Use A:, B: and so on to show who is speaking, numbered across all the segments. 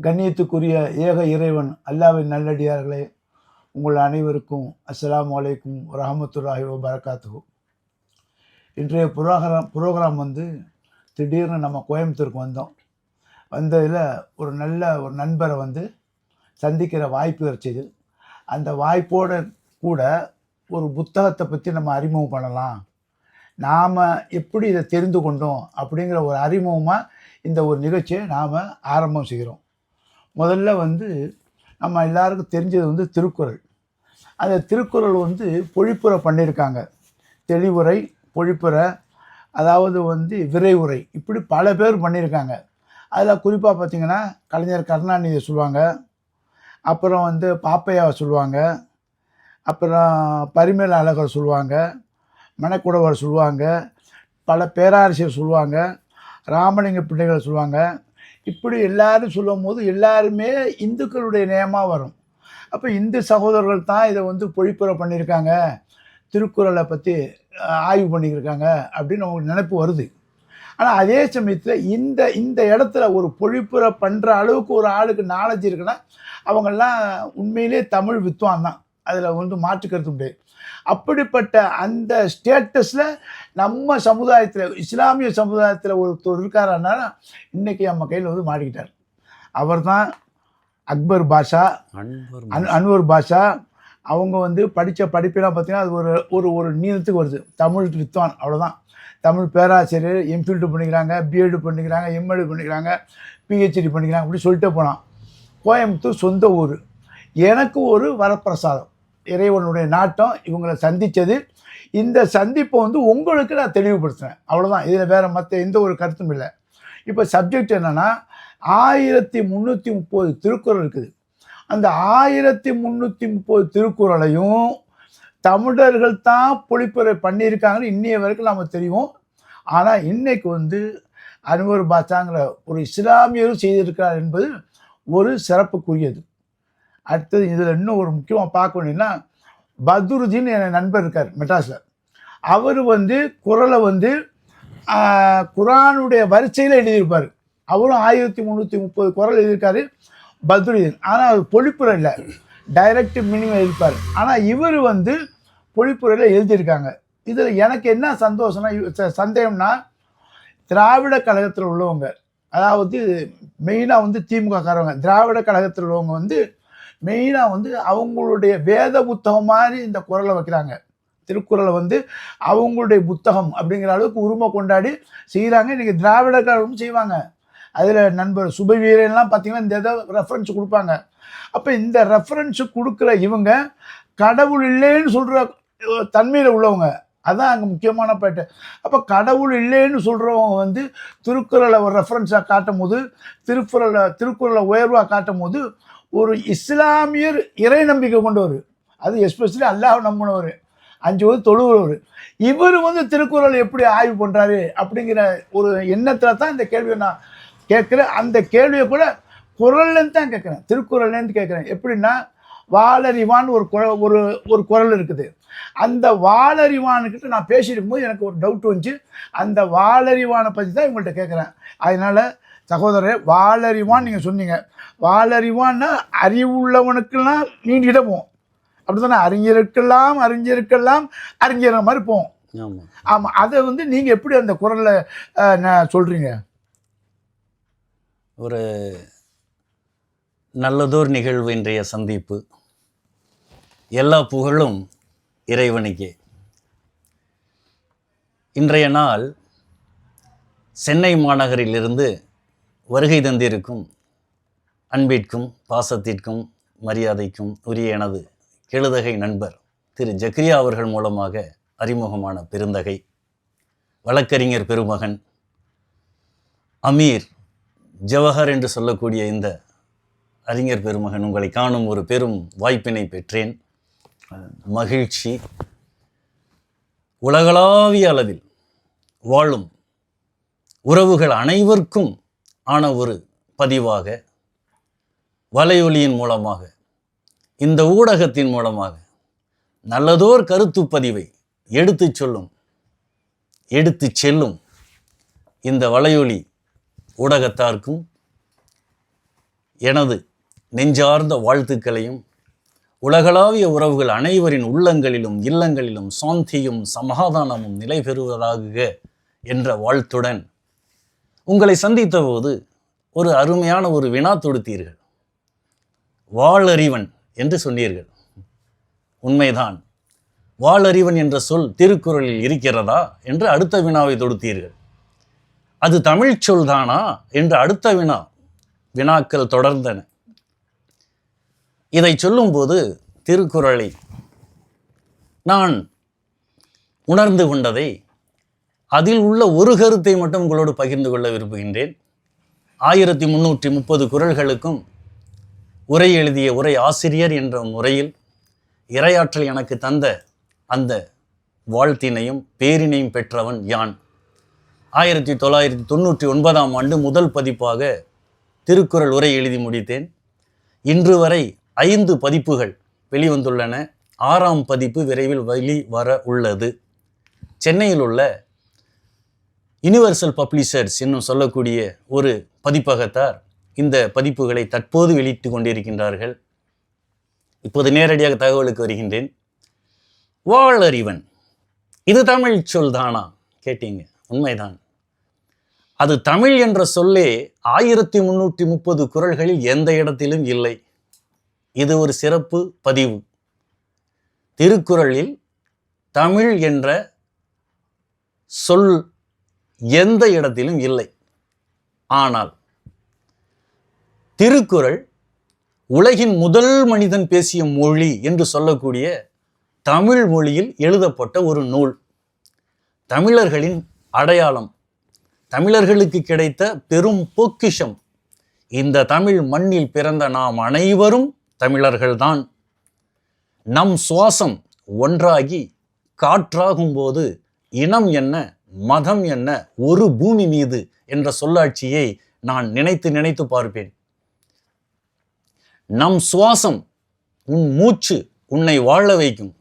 A: கண்ணியத்துக்குரிய ஏக இறைவன் அல்லாஹ்வின் நல்லடியார்களே, உங்கள் அனைவருக்கும் அஸ்ஸலாமு அலைக்கும் வரஹ்மத்துல்லாஹி வபரகாத்துஹு. இன்றைய புரோகிராம் வந்து திடீர்னு நம்ம கோயம்புத்தூருக்கு வந்ததில் ஒரு நல்ல ஒரு நண்பரை வந்து சந்திக்கிற வாய்ப்பு கிடைச்சிது. அந்த வாய்ப்போடு கூட ஒரு புத்தகத்தை பற்றி நம்ம அறிமுகம் பண்ணலாம், நாம் எப்படி இதை தெரிந்து கொண்டோம் அப்படிங்கிற ஒரு அறிமுகமாக இந்த ஒரு நிகழ்ச்சியை நாம் ஆரம்பம் செய்கிறோம். முதல்ல வந்து நம்ம எல்லாருக்கும் தெரிஞ்சது வந்து திருக்குறள். அந்த திருக்குறள் வந்து பொழிப்புரை பண்ணியிருக்காங்க. தெளிவுரை, பொழிப்புரை, அதாவது வந்து விரைவுரை, இப்படி பல பேர் பண்ணியிருக்காங்க. அதில் குறிப்பாக பார்த்திங்கன்னா கலைஞர் கருணாநிதியை சொல்லுவாங்க, அப்புறம் வந்து பாப்பையாவை சொல்லுவாங்க, அப்புறம் பரிமேல அழகர் சொல்லுவாங்க, மணக்குடவர் சொல்லுவாங்க, பல பேராசிரியர் சொல்லுவாங்க, ராமலிங்க பிள்ளைகள் சொல்லுவாங்க. இப்படி எல்லாரும் சொல்லும் போது எல்லாருமே இந்துக்களுடைய நேமாக வரும். அப்போ இந்து சகோதரர்கள் தான் இதை வந்து பொழிப்புரை பண்ணியிருக்காங்க, திருக்குறளை பற்றி ஆய்வு பண்ணியிருக்காங்க அப்படின்னு அவங்களுக்கு நினைப்பு வருது. ஆனால் அதே சமயத்தில் இந்த இந்த இடத்துல ஒரு பொழிப்புரை பண்ணுற அளவுக்கு ஒரு ஆளுக்கு நாலேஜ் இருக்குன்னா அவங்கெல்லாம் உண்மையிலே தமிழ் வித்வான் தான், அதில் வந்து மாற்றுக்கிறது முடியாது. அப்படிப்பட்ட அந்த ஸ்டேட்டஸில் நம்ம சமுதாயத்தில், இஸ்லாமிய சமுதாயத்தில் ஒருத்தர் இருக்காருன்னா இன்றைக்கி நம்ம கையில் வந்து மாட்டிக்கிட்டார். அவர் தான் அக்பர் பாஷா, அன்வர் பாஷா. அவங்க வந்து படித்த படிப்பெல்லாம் பார்த்திங்கன்னா அது ஒரு ஒரு ஒரு நீளத்துக்கு வருது. தமிழ் வித்வான், அவ்வளோதான். தமிழ் பேராசிரியர், எம்ஃபில்டு பண்ணிக்கிறாங்க, பிஎட் பண்ணிக்கிறாங்க, எம்எட் பண்ணிக்கிறாங்க, பிஹெச்டி பண்ணிக்கிறாங்க, அப்படி சொல்லிட்டே போனான். கோயம்புத்தூர் சொந்த ஊர். எனக்கு ஒரு வரப்பிரசாதம், இறைவனுடைய நாட்டம் இவங்களை சந்தித்தது. இந்த சந்திப்பை வந்து உங்களுக்கு நான் தெளிவுபடுத்துகிறேன், அவ்வளோதான். இதில் வேறு மற்ற எந்த ஒரு கருத்தும் இல்லை. இப்போ சப்ஜெக்ட் என்னென்னா 1330 திருக்குறள் இருக்குது. அந்த 1330 திருக்குறளையும் தமிழர்கள் தான் பொழிப்புரை பண்ணியிருக்காங்கன்னு இன்னைய வரைக்கும் நம்ம தெரியும். ஆனால் இன்றைக்கு வந்து அன்வர் பாஷாங்கிற ஒரு இஸ்லாமியரும் செய்திருக்கிறார் என்பது ஒரு சிறப்புக்குரியது. அடுத்தது இதில் இன்னும் ஒரு முக்கியமாக பார்க்க வேண்டியதுன்னா, பத்ருதீன் என் நண்பர் இருக்கார் மெட்ராஸில். அவர் வந்து குறளை வந்து குரானுடைய வரிசையில் எழுதியிருப்பார். அவரும் 1330 குறள் எழுதியிருக்காரு பத்ருதீன். ஆனால் அவர் பொழிப்புரை இல்லை, டைரக்ட் மீனிங் எழுதியிருப்பார். ஆனால் இவர் வந்து பொழிப்புரையில் எழுதியிருக்காங்க. இதில் எனக்கு என்ன சந்தேகம்னா, திராவிட கழகத்தில் உள்ளவங்க, அதாவது மெயினாக வந்து திமுககாரவங்க, திராவிட கழகத்தில் உள்ளவங்க வந்து மெயினாக வந்து அவங்களுடைய வேத புத்தகம் மாதிரி இந்த குறளை வைக்கிறாங்க. திருக்குறளை வந்து அவங்களுடைய புத்தகம் அப்படிங்கிற அளவுக்கு உரிமை கொண்டாடி செய்கிறாங்க. இன்றைக்கி திராவிட கழகமும் செய்வாங்க. அதில் நண்பர் சுபவீரன்லாம் பார்த்திங்கன்னா இந்த இதை ரெஃபரன்ஸ் கொடுப்பாங்க. அப்போ இந்த ரெஃபரன்ஸு கொடுக்குற இவங்க கடவுள் இல்லைன்னு சொல்கிற தன்மையில் உள்ளவங்க, அதுதான் அங்கே முக்கியமான பாயிண்ட். அப்போ கடவுள் இல்லைன்னு சொல்கிறவங்க வந்து திருக்குறளை ஒரு ரெஃபரன்ஸாக காட்டும் போது, திருக்குறளை உயர்வாக காட்டும் போது, ஒரு இஸ்லாமியர் இறை நம்பிக்கை கொண்டவர், அது எஸ்பெஷலி அல்லாஹ் நம்பினவர், 5 வயது தொழுகிறவர், இவர் வந்து திருக்குறள் எப்படி ஆய்வு பண்ணுறாரு அப்படிங்கிற ஒரு எண்ணத்தில் தான் இந்த கேள்வியை நான் கேட்குறேன். அந்த கேள்வியை கூட குறள்லேருந்து தான் கேட்குறேன், திருக்குறள்லேருந்து கேட்குறேன். எப்படின்னா, வாளறிவான் ஒரு குறள் இருக்குது. அந்த வாளறிவானுக்கிட்ட நான் பேசியிருக்கும்போது எனக்கு ஒரு டவுட் வந்துச்சு. அந்த வாளறிவானை பற்றி தான் இவங்கள்ட்ட கேட்குறேன். அதனால் சகோதரர், வாளறிவான் நீங்கள் சொன்னீங்க, வாளறிவான்னா அறிவுள்ளவனுக்கெல்லாம் நீண்டிடவும், அப்படி தானே? அறிஞருக்கெல்லாம் அறிஞர் மாதிரி போவோம். ஆமாம். அதை வந்து நீங்கள் எப்படி அந்த குறளில் சொல்கிறீங்க?
B: ஒரு நல்லதோர் நிகழ்வு இன்றைய சந்திப்பு. எல்லா புகழும் இறைவனுக்கே. இன்றைய நாள் சென்னை மாநகரிலிருந்து வருகை தந்திருக்கும் அன்பிற்கும் பாசத்திற்கும் மரியாதைக்கும் உரிய எனது கெழுதகை நண்பர் திரு ஜக்ரியா அவர்கள் மூலமாக அறிமுகமான பெருந்தகை, வழக்கறிஞர் பெருமகன், அமீர் ஜவஹர் என்று சொல்லக்கூடிய இந்த அறிஞர் பெருமகன், உங்களை காணும் ஒரு பெரும் வாய்ப்பினை பெற்றேன். மகிழ்ச்சி. உலகளாவிய அளவில் வாழும் உறவுகள் அனைவருக்கும் ஆன ஒரு பதிவாக, வலையொலியின் மூலமாக, இந்த ஊடகத்தின் மூலமாக நல்லதோர் கருத்து பதிவை எடுத்து செல்லும் இந்த வலையொலி ஊடகத்தாருக்கும் எனது நெஞ்சார்ந்த வாழ்த்துக்களையும், உலகளாவிய உறவுகள் அனைவரின் உள்ளங்களிலும் இல்லங்களிலும் சாந்தியும் சமாதானமும் நிலை பெறுவதாக என்ற வாழ்த்துடன் உங்களை சந்தித்த போது ஒரு அருமையான ஒரு வினா தொடுத்தீர்கள். வாளறிவன் என்று சொன்னீர்கள். உண்மைதான். வாளறிவன் என்ற சொல் திருக்குறளில் இருக்கிறதா என்று அடுத்த வினாவை தொடுத்தீர்கள். அது தமிழ் சொல்தானா என்று அடுத்த வினாக்கள் தொடர்ந்தன. இதை சொல்லும்போது திருக்குறளை நான் உணர்ந்து கொண்டதை, அதில் உள்ள ஒரு கருத்தை மட்டும் உங்களோடு பகிர்ந்து கொள்ள விரும்புகின்றேன். 1330 குறள்களுக்கும் உரை எழுதிய உரை ஆசிரியர் என்ற முறையில் இறையாற்றல் எனக்கு தந்த அந்த வாழ்த்தினையும் பேரினையும் பெற்றவன் யான். 1999ஆம் ஆண்டு முதல் பதிப்பாக திருக்குறள் உரை எழுதி முடித்தேன். இன்று வரை 5 பதிப்புகள் வெளிவந்துள்ளன. 6ஆம் பதிப்பு விரைவில் வெளிவர உள்ளது. சென்னையில் உள்ள யுனிவர்சல் பப்ளிஷர்ஸ் என்னும் சொல்லக்கூடிய ஒரு பதிப்பகத்தார் இந்த பதிப்புகளை தற்போது வெளியிட்டு கொண்டிருக்கின்றார்கள். இப்போது நேரடியாக தகவலுக்கு வருகின்றேன். வாளறிவன் இது தமிழ் சொல் தானா கேட்டீங்க. உண்மைதான். அது தமிழ் என்ற சொல்லே 1330 குறள்களில் எந்த இடத்திலும் இல்லை. இது ஒரு சிறப்பு பதிவு. திருக்குறளில் தமிழ் என்ற சொல் எந்த இடத்திலும் இல்லை. ஆனால் திருக்குறள் உலகின் முதல் மனிதன் பேசிய மொழி என்று சொல்லக்கூடிய தமிழ் மொழியில் எழுதப்பட்ட ஒரு நூல். தமிழர்களின் அடையாளம், தமிழர்களுக்கு கிடைத்த பெரும் பொக்கிஷம். இந்த தமிழ் மண்ணில் பிறந்த நாம் அனைவரும் தமிழர்கள்தான். நம் சுவாசம் ஒன்றாகி காற்றாகும் போது இனம் என்ன, மதம் என்ன, ஒரு பூமி மீது என்ற சொல்லாட்சியை நான் நினைத்து பார்ப்பேன். நம் சுவாசம், உன் மூச்சு உன்னை வாழ வைக்கும்.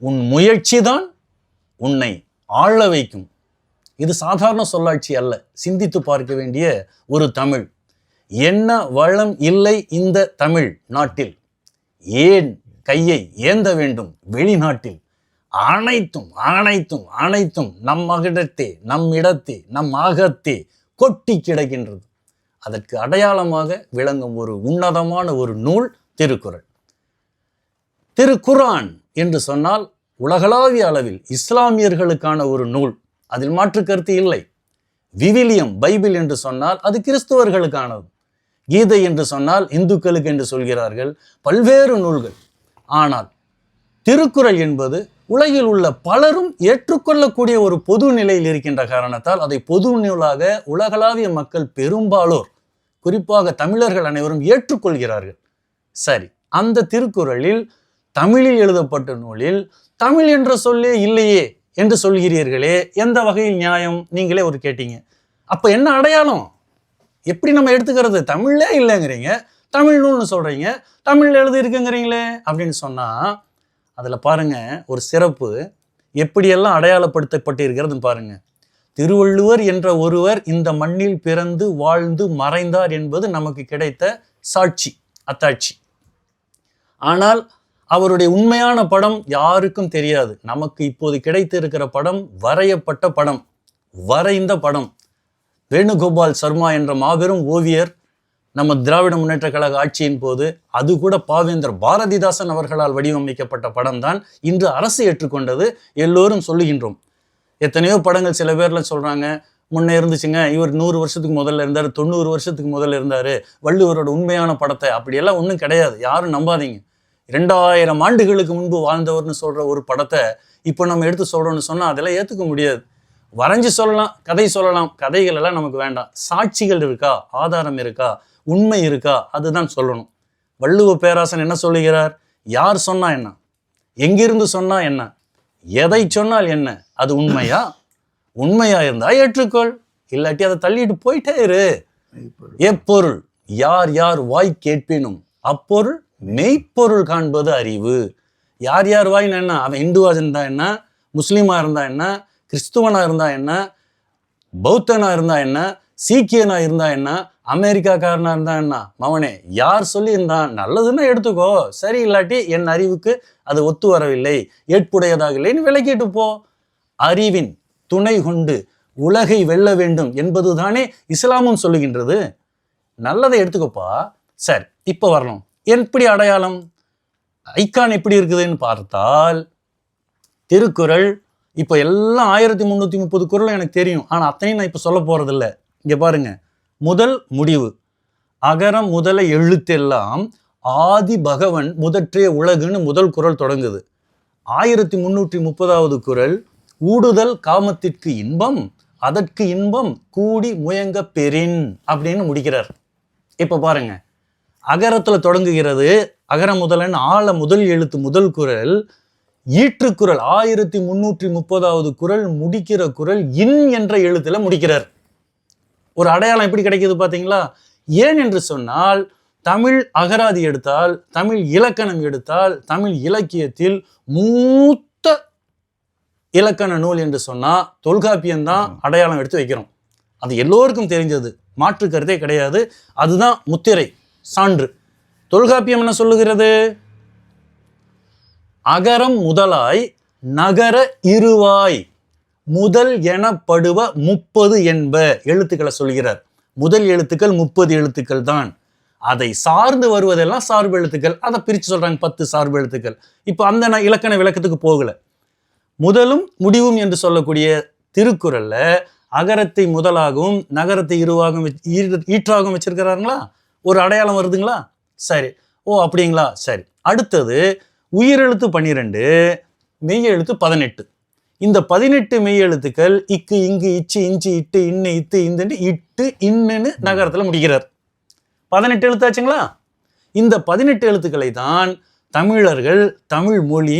B: உன் முயற்சிதான் உன்னை ஆள வைக்கும். இது சாதாரண சொல்லாட்சி அல்ல. சிந்தித்து பார்க்க வேண்டிய ஒரு தமிழ். என்ன வளம் இல்லை இந்த தமிழ் நாட்டில்? ஏன் கையை ஏந்த வேண்டும் வெளிநாட்டில்? அனைத்தும் அனைத்தும் அனைத்தும் நம் மகிடத்தே, நம் இடத்தே, நம் ஆகத்தே கொட்டி கிடக்கின்றது. அதற்கு அடையாளமாக விளங்கும் ஒரு உன்னதமான ஒரு நூல் திருக்குறள். திருக்குரான் என்று சொன்னால் உலகளாவிய அளவில் இஸ்லாமியர்களுக்கான ஒரு நூல். அதில் மாற்று கருத்து இல்லை. விவிலியம், பைபிள் என்று சொன்னால் அது கிறிஸ்துவர்களுக்கானது. கீதை என்று சொன்னால் இந்துக்களுக்கு என்று சொல்கிறார்கள். பல்வேறு நூல்கள். ஆனால் திருக்குறள் என்பது உலகில் உள்ள பலரும் ஏற்றுக்கொள்ளக்கூடிய ஒரு பொது நிலையில் இருக்கின்ற காரணத்தால் அதை பொது நூலாக உலகளாவிய மக்கள் பெரும்பாலோர், குறிப்பாக தமிழர்கள் அனைவரும் ஏற்றுக்கொள்கிறார்கள். சரி, அந்த திருக்குறளில் தமிழில் எழுதப்பட்ட நூலில் தமிழ் என்ற சொல்லே இல்லையே என்று சொல்கிறீர்களே, எந்த வகையில் நியாயம்? நீங்களே ஒரு கேட்டீங்க. அப்ப என்ன அடையாளம்? எப்படி நம்ம எடுத்துக்கிறது? தமிழ்லே இல்லைங்கிறீங்க, தமிழ் நூல்னு சொல்றீங்க, தமிழ் எழுதி இருக்குங்கிறீங்களே அப்படின்னு சொன்னா அதுல பாருங்க ஒரு சிறப்பு எப்படியெல்லாம் அடையாளப்படுத்தப்பட்டிருக்கிறதுன்னு பாருங்க. திருவள்ளுவர் என்ற ஒருவர் இந்த மண்ணில் பிறந்து வாழ்ந்து மறைந்தார் என்பது நமக்கு கிடைத்த சாட்சி, அத்தாட்சி. ஆனால் அவருடைய உண்மையான படம் யாருக்கும் தெரியாது. நமக்கு இப்போது கிடைத்திருக்கிற படம் வரையப்பட்ட படம், வரைந்த படம். வேணுகோபால் சர்மா என்ற மாபெரும் ஓவியர் நம்ம திராவிட முன்னேற்ற கழக ஆட்சியின் போது அது கூட பாவேந்தர் பாரதிதாசன் அவர்களால் வடிவமைக்கப்பட்ட படம் தான் இன்று அரசு ஏற்றுக்கொண்டது. எல்லோரும் சொல்லுகின்றோம். எத்தனையோ படங்கள் சில பேர்ல சொல்றாங்க, முன்னே இருந்துச்சுங்க, இவர் 100 வருஷத்துக்கு முதல்ல இருந்தார், 90 வருஷத்துக்கு முதல்ல இருந்தாரு, வள்ளுவரோட உண்மையான படத்தை. அப்படியெல்லாம் ஒன்றும் கிடையாது. யாரும் நம்பாதீங்க. 2000 ஆண்டுகளுக்கு முன்பு வாழ்ந்தவர்னு சொல்ற ஒரு படத்தை இப்போ நம்ம எடுத்து சொல்றோம்னு சொன்னா அதெல்லாம் ஏற்றுக்க முடியாது. வரைஞ்சி சொல்லலாம், கதை சொல்லலாம், கதைகள் எல்லாம் நமக்கு வேண்டாம். சாட்சிகள் இருக்கா, ஆதாரம் இருக்கா, உண்மை இருக்கா, அதுதான் சொல்லணும். வள்ளுவ பேராசன் என்ன சொல்லுகிறார்? யார் சொன்னா என்ன, எங்கிருந்து சொன்னா என்ன, எதை சொன்னால் என்ன, அது உண்மையா? உண்மையா இருந்தா ஏற்றுக்கொள், இல்லாட்டி அதை தள்ளிட்டு போயிட்டே இரு. எப்பொருள் யார் யார் வாய் கேட்பினும் அப்பொருள் மெய்ப்பொருள் காண்பது அறிவு. யார் யார் வாய்னா என்ன? அவன் இந்துவா இருந்தா என்ன, முஸ்லீமா இருந்தா என்ன, கிறிஸ்துவனா இருந்தா என்ன, பௌத்தனா இருந்தா என்ன, சீக்கியனா இருந்தா என்ன, அமெரிக்காக்காரனா இருந்தா என்ன, மவனே யார் சொல்லி இருந்தான் நல்லதுன்னா எடுத்துக்கோ, சரி இல்லாட்டி என் அறிவுக்கு அது ஒத்து வரவில்லை, ஏற்புடையதாக இல்லைன்னு விலக்கிட்டு போ. அறிவின் துணை கொண்டு உலகை வெல்ல வேண்டும் என்பதுதானே இஸ்லாமும் சொல்லுகின்றது. நல்லதை எடுத்துக்கோப்பா. சரி, இப்போ வரணும். எப்படி அடையாளம், ஐக்கான் எப்படி இருக்குதுன்னு பார்த்தால், திருக்குறள் இப்போ எல்லாம் 1330 குறளும் எனக்கு தெரியும். ஆனால் அத்தனையும் நான் இப்போ சொல்ல போறதில்ல. இங்க பாருங்க, முதல் முடிவு அகரம் முதல எழுத்தெல்லாம் ஆதி பகவன் முதற்றே உலகுன்னு முதல் குறள் தொடங்குது. 1330வது குறள் ஊடுதல் காமத்திற்கு இன்பம் அதற்கு இன்பம் கூடி முயங்க பெறின் அப்படின்னு முடிக்கிறார். இப்ப பாருங்க, அகரத்துல தொடங்குகிறது, அகரம் முதலன் ஆழ முதல் எழுத்து முதல் குறள், ஈற்றுக்குறள் 1330வது குறள் முடிக்கிற குறள் இன் என்ற எழுத்துல முடிக்கிறார். ஒரு அடையாளம் எப்படி கிடைக்குது பாத்தீங்களா? ஏன் என்று சொன்னால், தமிழ் அகராதி எடுத்தால், தமிழ் இலக்கணம் எடுத்தால், தமிழ் இலக்கியத்தில் மூத்த இலக்கண நூல் என்று சொன்னா தொல்காப்பியம்தான் அடையாளம் எடுத்து வைக்கிறோம். அது எல்லோருக்கும் தெரிஞ்சது, மாற்று கருத்தே கிடையாது. அதுதான் முத்திரை, சான்று. தொல்காப்பியம் என்ன சொல்லுகிறது? அகரம் முதலாய் நகர இருவாய் முதல் எனப்படுவ 30 என்ப எழுத்துக்களை சொல்கிறார். முதல் எழுத்துக்கள் 30 எழுத்துக்கள் தான். அதை சார்ந்து வருவதெல்லாம் சார்பு எழுத்துக்கள். அதை பிரித்து சொல்றாங்க 10 சார்பு எழுத்துக்கள். இப்போ அந்த இலக்கண விளக்கத்துக்கு போகல. முதலும் முடிவும் என்று சொல்லக்கூடிய திருக்குறள்ல அகரத்தை முதலாகவும் நகரத்தை இருவாகவும் ஈற்றாகவும் வச்சிருக்கிறாங்களா? ஒரு அடையாளம் வருதுங்களா? சரி, ஓ அப்படிங்களா, சரி. அடுத்தது உயிரெழுத்து 12, மெய் எழுத்து 18. இந்த 18 மெய் எழுத்துக்கள் இக்கு இங்கு இச்சு இஞ்சி இட்டு இன்னு இத்து இந்துன்னு இட்டு இன்னுன்னு நகரத்துல முடிக்கிறார். 18 எழுத்தாச்சுங்களா? இந்த 18 எழுத்துக்களை தான் தமிழர்கள் தமிழ் மொழி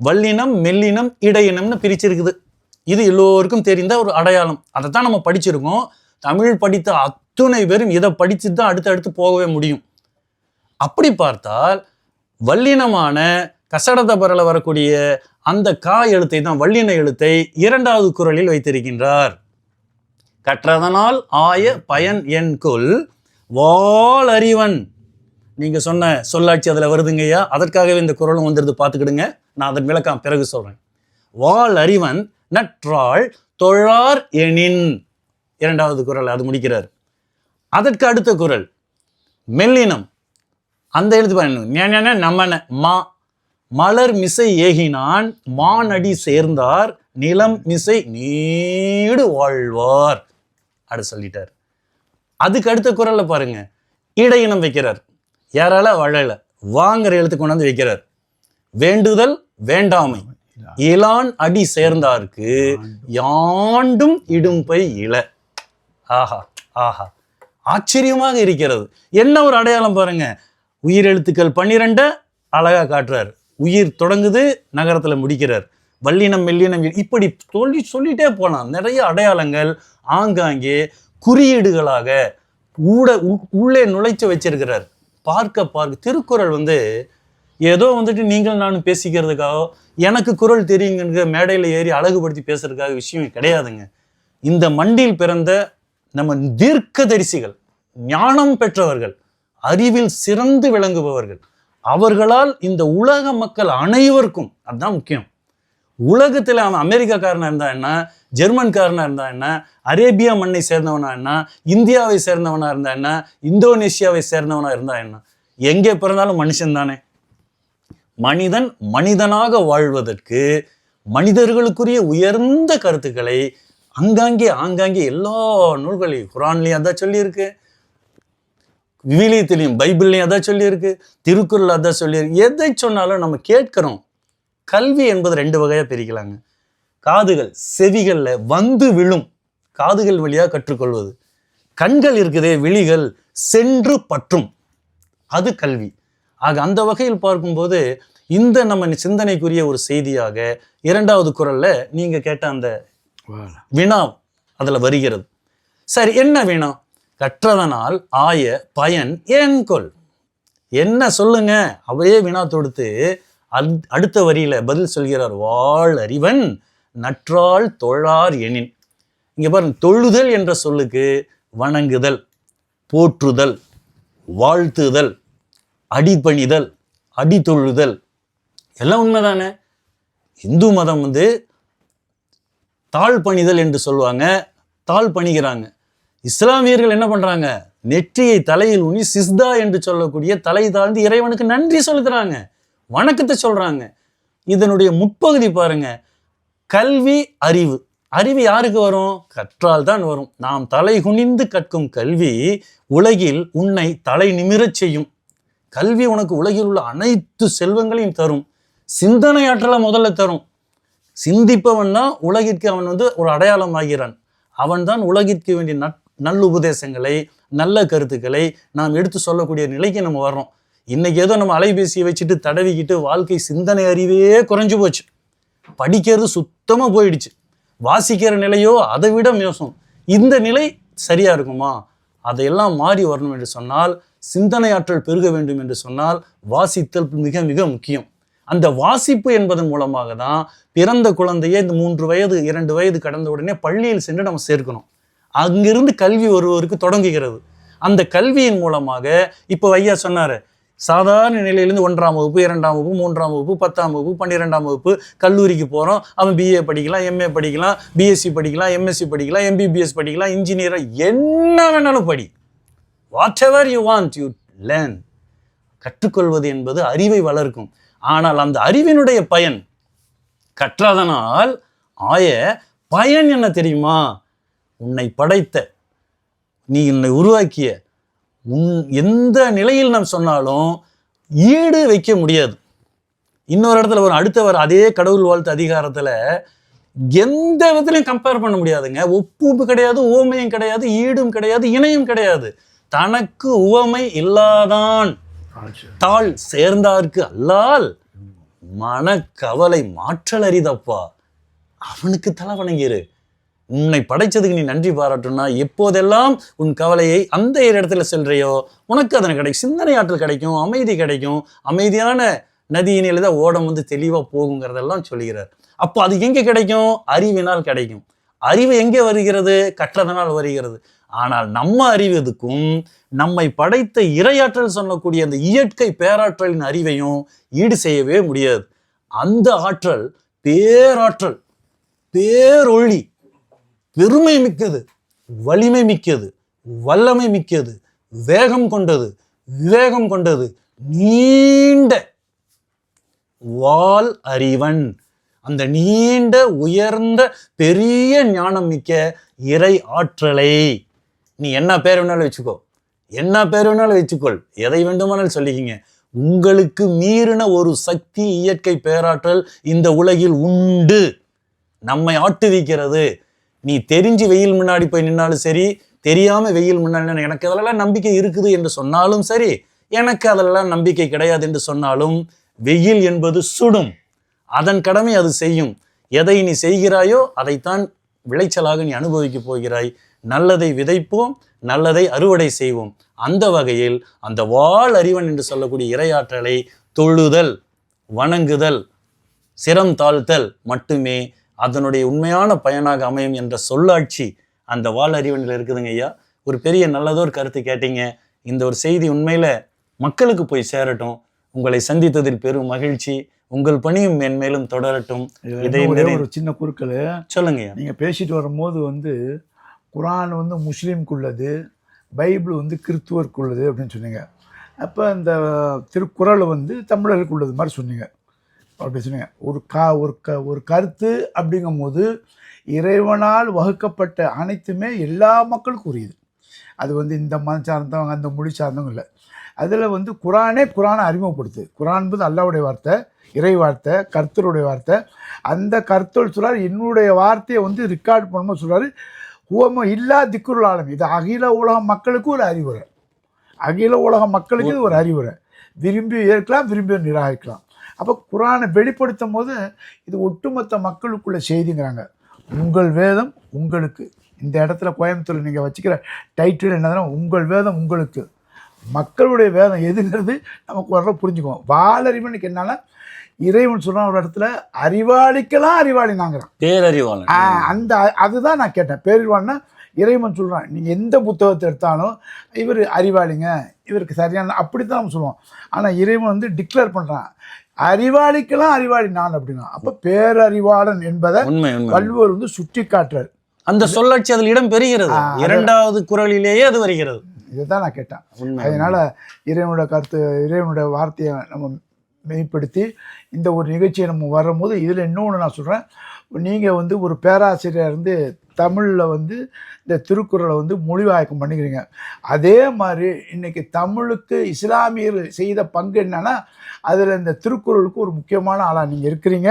B: வல்லினம் மெல்லினம் இடையினம்னு பிரிச்சிருக்குது. இது எல்லோருக்கும் தெரிந்த ஒரு அடையாளம். அதைத்தான் நம்ம படிச்சிருக்கோம். தமிழ் படித்த அத்துணை பேரும் இதை படிச்சு தான் அடுத்தடுத்து போகவே முடியும். அப்படி பார்த்தால் வல்லினமான கசடத பரல வரக்கூடிய அந்த கா எழுத்தை தான், வல்லின எழுத்தை 2வது குறளில் வைத்திருக்கின்றார். கற்றதனால் ஆய பயன் என் கொல் வாள் அறிவன். நீங்க சொன்ன சொல்லாட்சி அதுல வருதுங்கய்யா, அதற்காகவே இந்த குறளும் வந்துருது, பார்த்துக்கிடுங்க. நான் அதன் விளக்கம் பிறகு சொல்றேன். வாள் அறிவன் நற்றாள் தொழார் எனின் 2வது குறள் அது முடிக்கிறார். அதற்கு அடுத்த குறள் மெல்லினம், அந்த எழுத்து பாருங்க, நம்மன மா மலர் மிசை ஏகினான் மானடி சேர்ந்தார் நிலம் மிசை நீடு வாழ்வார் அப்படி சொல்லிட்டார். அதுக்கு அடுத்த குறள்ல பாருங்க, இடையினம் வைக்கிறார். யாரால? வழல வாங்குற எழுத்து கொண்டாந்து வைக்கிறார். வேண்டுதல் வேண்டாமை இலான் அடி சேர்ந்தார்க்கு யாண்டும் இடும்பை இள. ஆஹா ஆஹா, ஆச்சரியமாக இருக்கிறது. என்ன ஒரு அடையாளம் பாருங்க. உயிரெழுத்துக்கள் 12 அழகா காட்டுறார். உயிர் தொடங்குது, நகரத்துல முடிக்கிறார். வல்லினம் மெல்லினம் இப்படி சொல்லிட்டே போலாம். நிறைய அடையாளங்கள் ஆங்காங்கே குறியீடுகளாக உள்ளே நுழைச்சு வச்சிருக்கிறார். பார்க்க திருக்குறள் ஏதோ நீங்கள் நானும் பேசிக்கிறதுக்காக, எனக்கு குறள் தெரியுங்கிற மேடையில் ஏறி அழகுபடுத்தி பேசுறதுக்காக விஷயம் கிடையாதுங்க. இந்த மண்டியில் பிறந்த நம்ம தீர்க்கதரிசிகள், ஞானம் பெற்றவர்கள், அறிவில் சிறந்து விளங்குபவர்கள், அவர்களால் இந்த உலக மக்கள் அனைவருக்கும், அதுதான் முக்கியம். உலகத்தில் அவன் அமெரிக்காக்காரனா இருந்தா என்ன, ஜெர்மன்காரனா இருந்தா என்ன, அரேபியா மண்ணை சேர்ந்தவனா என்ன, இந்தியாவை சேர்ந்தவனா இருந்தா என்ன, இந்தோனேஷியாவை சேர்ந்தவனா இருந்தா என்ன, எங்கே பிறந்தாலும் மனுஷன் தானே. மனிதன் மனிதனாக வாழ்வதற்கு மனிதர்களுக்குரிய உயர்ந்த கருத்துக்களை ஆங்காங்கே எல்லா நூல்களையும், குரான்லையும் அதான் சொல்லியிருக்கு, விவிலியத்திலையும் பைபிள்லையும் அதான் சொல்லியிருக்கு, திருக்குறள் அதான் சொல்லியிருக்கு. எதை சொன்னாலும் நம்ம கேட்கிறோம். கல்வி என்பது 2 வகையா பிரிக்கலாங்க. காதுகள், செவிகள்ல விழும், காதுகள் வழியா கற்றுக்கொள்வது. கண்கள் இருக்குதே, விழிகள் சென்று பற்றும், அது கல்வி. ஆக அந்த வகையில் பார்க்கும்போது இந்த நம்ம சிந்தனைக்குரிய ஒரு செய்தியாக 2வது குறள்ல நீங்க கேட்ட அந்த வினா அதுல வருகிறது. சரி, என்ன வினா? கற்றதனால் ஆய பயன் ஏன் கொல், என்ன சொல்லுங்க? அவையே வினா தொடுத்து அடுத்த வரியில பதில் சொல்கிறார். வாழ் அறிவன் நற்றாள் தொழார் எனின். இங்க பாருங்க, தொழுதல் என்ற சொல்லுக்கு வணங்குதல், போற்றுதல், வாழ்த்துதல், அடிபணிதல், அடி தொழுதல் எல்லாம் உண்மைதானே. இந்து மதம் வந்து தாழ் பணிதல் என்று சொல்லுவாங்க, தாழ் பணிகிறாங்க. இஸ்லாமியர்கள் என்ன பண்றாங்க, நெற்றியை தலையில் ஊனி சிஸ்தா என்று சொல்லக்கூடிய தலை தாழ்ந்து இறைவனுக்கு நன்றி செலுத்துறாங்க, வணக்கத்தை சொல்றாங்க. இதனுடைய முற்பகுதி பாருங்க, கல்வி அறிவு. அறிவு யாருக்கு வரும், கற்றால் தான் வரும். நாம் தலை குனிந்து கற்கும் கல்வி உலகில் உன்னை தலை நிமிரச் செய்யும். கல்வி உனக்கு உலகில் உள்ள அனைத்து செல்வங்களையும் தரும். சிந்தனை ஆற்றலை முதல்ல தரும். சிந்திப்பவன் தான் உலகிற்கு அவன் வந்து ஒரு அடையாளம் ஆகிறான். அவன் தான் உலகிற்கு வேண்டிய நல்ல உபதேசங்களை, நல்ல கருத்துக்களை நாம் எடுத்து சொல்லக்கூடிய நிலைக்கு நம்ம வர்றோம். இன்னைக்கு ஏதோ நம்ம அலைபேசியை வச்சுட்டு தடவிக்கிட்டு வாழ்க்கை சிந்தனை அறிவே குறைஞ்சு போச்சு. படிக்கிறது சுத்தமாக போயிடுச்சு. வாசிக்கிற நிலையோ அதை விட மோசம். இந்த நிலை சரியா இருக்குமா? அதையெல்லாம் மாறி வரணும் என்று சொன்னால், சிந்தனை ஆற்றல் பெருக வேண்டும் என்று சொன்னால் வாசித்தல் மிக மிக முக்கியம். அந்த வாசிப்பு என்பதன் மூலமாக தான் பிறந்த குழந்தையை இந்த 3 வயது 2 வயது கடந்த உடனே பள்ளியில் சென்று நம்ம சேர்க்கணும். அங்கிருந்து கல்வி ஒருவருக்கு தொடங்குகிறது. அந்த கல்வியின் மூலமாக இப்போ ஐயா சொன்னாரு, சாதாரண நிலையிலிருந்து 1ஆம் வகுப்பு 2ஆம் வகுப்பு 3ஆம் வகுப்பு 10ஆம் வகுப்பு 12ஆம் வகுப்பு கல்லூரிக்கு போகிறோம். அவன் பிஏ படிக்கலாம், எம்ஏ படிக்கலாம், பிஎஸ்சி படிக்கலாம், எம்எஸ்சி படிக்கலாம், எம்பிபிஎஸ் படிக்கலாம், இன்ஜினியராக என்ன வேணாலும் படி. What ever you want you learn. கற்றுக்கொள்வது என்பது அறிவை வளர்க்கும். ஆனால் அந்த அறிவினுடைய பயன் கற்றாதனால் ஆய பயன் என்ன தெரியுமா? உன்னை படைத்த, நீ என்னை உருவாக்கிய, எந்த நிலையில் நாம் சொன்னாலும் ஈடு வைக்க முடியாது. இன்னொரு இடத்துல ஒரு அடுத்தவர் அதே கடவுள் வாழ்த்து அதிகாரத்தில் எந்த விதத்திலையும் கம்பேர் பண்ண முடியாதுங்க. ஒப்புப்பு கிடையாது, உவமையும் கிடையாது, ஈடும் கிடையாது, இணையும் கிடையாது. தனக்கு உவமை இல்லாதான் தாள் சேர்ந்தார்க்கு அல்லால் மனக்கவலை மாற்றல் அரிதப்பா. அவனுக்கு தலை வணங்கிரு. உன்னை படைச்சதுக்கு நீ நன்றி பாராட்டுனா எப்போதெல்லாம் உன் கவலையை அந்த இடத்துல செல்றையோ உனக்கு அதனை கிடைக்கும். சிந்தனை ஆற்றல் கிடைக்கும், அமைதி கிடைக்கும். அமைதியான நதியினில் தான் ஓடம் வந்து தெளிவாக போகுங்கிறதெல்லாம் சொல்லுகிறார். அப்போ அது எங்கே கிடைக்கும்? அறிவினால் கிடைக்கும். அறிவு எங்கே வருகிறது? கற்றதனால் வருகிறது. ஆனால் நம்ம அறிவதுக்கும் நம்மை படைத்த இறையாற்றல் சொல்லக்கூடிய அந்த இயற்கை பேராற்றலின் அறிவையும் ஈடு செய்யவே முடியாது. அந்த ஆற்றல் பேராற்றல், பேரொளி, பெருமை மிக்கது, வலிமை மிக்கது, வல்லமை மிக்கது, வேகம் கொண்டது, விவேகம் கொண்டது, நீண்ட வால் அறிவன். அந்த நீண்ட உயர்ந்த பெரிய ஞானம் மிக்க இறை ஆற்றலை நீ என்ன பேர் வேணாலும் வச்சுக்கோ, என்ன பேர் வேணாலும் வச்சுக்கொள், எதை வேண்டுமானாலும் சொல்லிக்கிங்க. உங்களுக்கு மீறின ஒரு சக்தி, இயற்கை பேராற்றல் இந்த உலகில் உண்டு. நம்மை ஆட்டுவிக்கிறது. நீ தெரிஞ்சு வெயில் முன்னாடி போய் நின்னாலும் சரி, தெரியாம வெயில் முன்னாடி எனக்கு அதெல்லாம் நம்பிக்கை இருக்குது என்று சொன்னாலும் சரி, எனக்கு அதெல்லாம் நம்பிக்கை கிடையாது என்று சொன்னாலும், வெயில் என்பது சுடும். அதன் கடமை அது செய்யும். எதை நீ செய்கிறாயோ அதைத்தான் விளைச்சலாக நீ அனுபவிக்க போகிறாய். நல்லதை விதைப்போம், நல்லதை அறுவடை செய்வோம். அந்த வகையில் அந்த வாள் அறிவன் என்று சொல்லக்கூடிய இறையாற்றலை தொழுதல், வணங்குதல், சிரம் தாழ்த்தல் மட்டுமே அதனுடைய உண்மையான பயனாக அமையும் என்ற சொல்லாட்சி அந்த வாள் அறிவனில் இருக்குதுங்க ஐயா. ஒரு பெரிய நல்லதோர் கருத்து கேட்டீங்க. இந்த ஒரு செய்தி உண்மையில மக்களுக்கு போய் சேரட்டும். உங்களை சந்தித்ததில் பெரும் மகிழ்ச்சி. உங்கள் பணியும் மென்மேலும் தொடரட்டும். இதை
A: ஒரு சின்ன குறுக்கள்
B: சொல்லுங்க.
A: நீங்க பேசிட்டு வரும்போது வந்து குரான் வந்து முஸ்லீம்குள்ளது, பைபிள் வந்து கிறிஸ்துவருக்குள்ளது அப்படின்னு சொன்னீங்க. அப்போ இந்த திருக்குறள் வந்து தமிழருக்கு உள்ளது மாதிரி சொன்னீங்க. அப்படி சொன்னீங்க. ஒரு கருத்து அப்படிங்கும் போது இறைவனால் வகுக்கப்பட்ட அனைத்துமே எல்லா மக்களுக்கும் உரியது. அது வந்து இந்த மதம் சார்ந்தவங்க, அந்த மொழி சார்ந்தவங்க இல்லை. அதில் வந்து குரானை அறிமுகப்படுத்து. குரான் என்பது அல்லாஹ்வுடைய வார்த்தை, இறை வார்த்தை, கர்த்தருடைய வார்த்தை. அந்த கர்த்தர் சொல்கிறார், என்னுடைய வார்த்தையை வந்து ரெக்கார்ட் பண்ணும்போது சொல்கிறாரு, ஹுவம இல்லா திக்ருல் ஆலம். இது அகில உலக மக்களுக்கு ஒரு அறிவுரை. அகில உலக மக்களுக்கு இது ஒரு அறிவுரை. விரும்பி ஏற்கலாம், விரும்பி நிராகரிக்கலாம். அப்போ குரானை வெளிப்படுத்தும் போது இது ஒட்டுமொத்த மக்களுக்குள்ள செய்திங்கிறாங்க. உங்கள் வேதம் உங்களுக்கு. இந்த இடத்துல கோயம்புத்தூர் நீங்கள் வச்சுக்கிற டைட்டில் என்னதுன்னா, உங்கள் வேதம் உங்களுக்கு. மக்களுடைய வேதம் எதுங்கிறது நமக்கு வர புரிஞ்சுக்குவோம். வாளறிவனுக்கு என்னால இறைவன் சொன்ன ஒரு இடத்துல அறிவாளிக்கெல்லாம் அறிவாளி நாங்கிறான்,
B: பேரறிவாளன்.
A: அந்த அதுதான் நான் கேட்டேன். பேரறிவாள்னா இறைவன் சொல்கிறான், நீங்கள் எந்த புத்தகத்தை எடுத்தாலும் இவர் அறிவாளிங்க, இவருக்கு சரியான அப்படி தான் நம்ம சொல்லுவோம். ஆனால் இறைவன் வந்து டிக்ளேர் பண்ணுறான், அறிவாளிக்கெல்லாம் அறிவாளி நான் அப்படின்னா. அப்போ பேரறிவாளன் என்பதை வள்ளுவர் வந்து சுட்டி காட்டுறார்.
B: அந்த சொல்லாட்சி அதில் இடம் பெறுகிறது. 2வது குறளிலேயே அது வருகிறது.
A: இதுதான் நான் கேட்டேன். அதனால இறைவனோட கருத்து, இறைவனோட வார்த்தையை நம்ம மெய்ப்படுத்தி இந்த ஒரு நிகழ்ச்சியை நம்ம வரும்போது இதில் இன்னொன்று நான் சொல்கிறேன், நீங்கள் வந்து ஒரு பேராசிரியர் இருந்து தமிழில் வந்து இந்த திருக்குறளை வந்து மொழிவாக்கம் பண்ணிக்கிறீங்க. அதே மாதிரி இன்றைக்கி தமிழுக்கு இஸ்லாமியர்கள் செய்த பங்கு என்னன்னா, அதில் இந்த திருக்குறளுக்கு ஒரு முக்கியமான ஆளாக நீங்கள் இருக்கிறீங்க.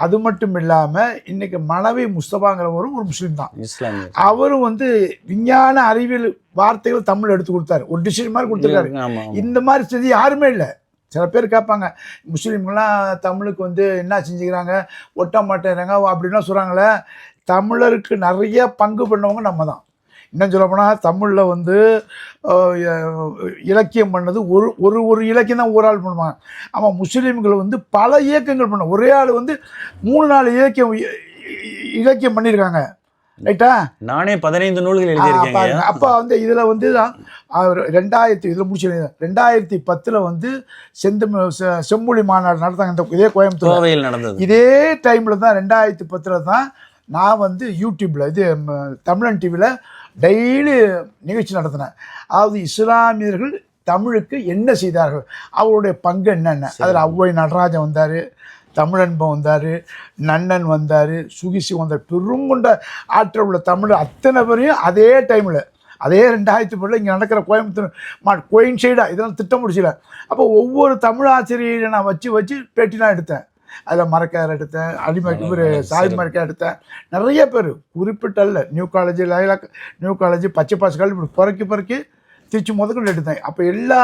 A: அது மட்டும் இல்லாமல் இன்றைக்கி மனைவி முஸ்தபாங்கிறவரும் ஒரு முஸ்லீம் தான். அவரும் வந்து விஞ்ஞான அறிவியல் வார்த்தைகள் தமிழ் எடுத்து கொடுத்தாரு, ஒரு டிசிஷன் மாதிரி கொடுத்துருக்காரு. இந்த மாதிரி செஞ்சு யாருமே இல்லை. சில பேர் கேட்பாங்க, முஸ்லீம்கெல்லாம் தமிழுக்கு வந்து என்ன செஞ்சுக்கிறாங்க, ஒட்ட மாட்டேறாங்க அப்படின்லாம் சொல்கிறாங்களே. தமிழருக்கு நிறைய பங்கு பண்ணவங்க நம்ம தான். இன்னும் சொல்லப்போனால் தமிழில் வந்து இலக்கியம் பண்ணது ஒரு இலக்கியம் தான் ஒரு ஆள் பண்ணுவாங்க. ஆமாம், முஸ்லீம்கள் வந்து பல இயக்கங்கள் பண்ண, ஒரே ஆள் வந்து 3-4 இலக்கியம் பண்ணியிருக்காங்க. ரைட்டா?
B: நானே 15 நூல்கள் எழுதியிருக்கேன்.
A: அப்போ வந்து இதில் வந்து தான் 2010 வந்து செம்மொழி மாநாடு நடத்தாங்க. இந்த இதே கோயம்புத்தூர்
B: நடந்தது.
A: இதே டைமில் தான் 2010 தான் நான் வந்து யூடியூப்பில் இது தமிழன் டிவியில் டெய்லி நிகழ்ச்சி நடத்தினேன். அதாவது இஸ்லாமியர்கள் தமிழுக்கு என்ன செய்தார்கள், அவருடைய பங்கு என்னென்ன. அதில் ஔவை நடராஜன் வந்தார், தமிழன்பன் வந்தார், நன்னன் வந்தார், சுகிசி வந்தார். பெருங்கொண்ட ஆற்றல் உள்ள தமிழ் அத்தனை பேரையும் அதே டைமில், அதே 2010 இங்கே நடக்கிற கோயம்புத்தூர் கோயின்சைடாக இதெல்லாம் திட்டம் முடிச்சில. அப்போ ஒவ்வொரு தமிழ் ஆசிரியரை நான் வச்சு பேட்டிலாம் எடுத்தேன். அதில் மரக்கார் எடுத்தேன், இவர் சாய் மரக்கார் எடுத்தேன். நிறைய பேர் குறிப்பிட்டல்ல, நியூ காலேஜ் பச்சைப்பாஸ் காலேஜ் இப்படி பொறுக்கி திருச்சி முதற்கொண்டு எடுத்தேன். அப்போ எல்லா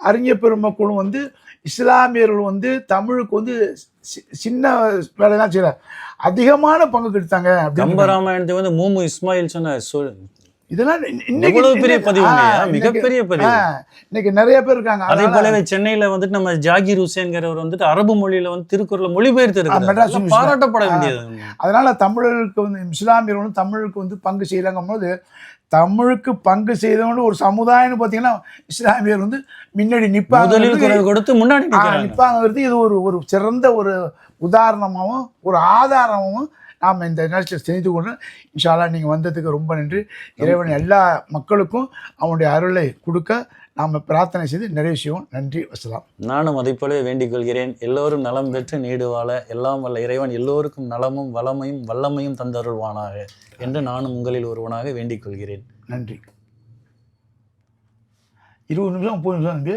A: அறிஞர் பெருமக்களும் வந்து இஸ்லாமியர்கள் வந்து தமிழுக்கு வந்து சின்ன வேலையெல்லாம் செய்யல, அதிகமான பங்கு கொடுத்தாங்க.
B: கம்பராமாயணத்தை வந்து மூமு இஸ்மாயில் சொன்ன
A: இதெல்லாம்
B: மிகப்பெரிய பதிவு.
A: இன்னைக்கு நிறைய பேர் இருக்காங்க.
B: அதே போலவே சென்னையில வந்துட்டு நம்ம ஜாகிர் ஹுசேன்கிறவர் வந்துட்டு அரபு மொழியில வந்து திருக்குறளை மொழிபெயர்த்து இருக்காரு, பாராட்டப்பட வேண்டியது.
A: அதனால தமிழர்களுக்கு வந்து இஸ்லாமியர்கள் வந்து தமிழுக்கு வந்து பங்கு செய்யலாங்கும் போது, தமிழுக்கு பங்கு செய்தவங்க ஒரு சமுதாயம்னு பார்த்தீங்கன்னா இஸ்லாமியர் வந்து முன்னாடி நிற்பாங்க,
B: கொடுத்து முன்னாடி
A: நிற்பாங்கிறது இது ஒரு சிறந்த ஒரு உதாரணமாகவும் ஒரு ஆதாரமாகவும் நாம் இந்த நிகழ்ச்சியை செய்து கொண்டு, இன்ஷா அல்லாஹ் நீங்கள் வந்ததுக்கு ரொம்ப நன்றி. இறைவன் எல்லா மக்களுக்கும் அவனுடைய அருளை கொடுக்க நாம் பிரார்த்தனை செய்து நிறைவு செய்வோம். நன்றி, வசலாம்.
B: நானும் அதை போலவே வேண்டிக் கொள்கிறேன். எல்லோரும் நலம் பெற்று நீடு வாழ எல்லாம் வல்ல இறைவன் எல்லோருக்கும் நலமும் வளமையும் வல்லமையும் தந்தருள்வானாக என்று நானும் உங்களில் ஒருவனாக வேண்டிக் கொள்கிறேன்.
A: நன்றி. 20 நிமிஷம் 30 நிமிஷம் நம்பி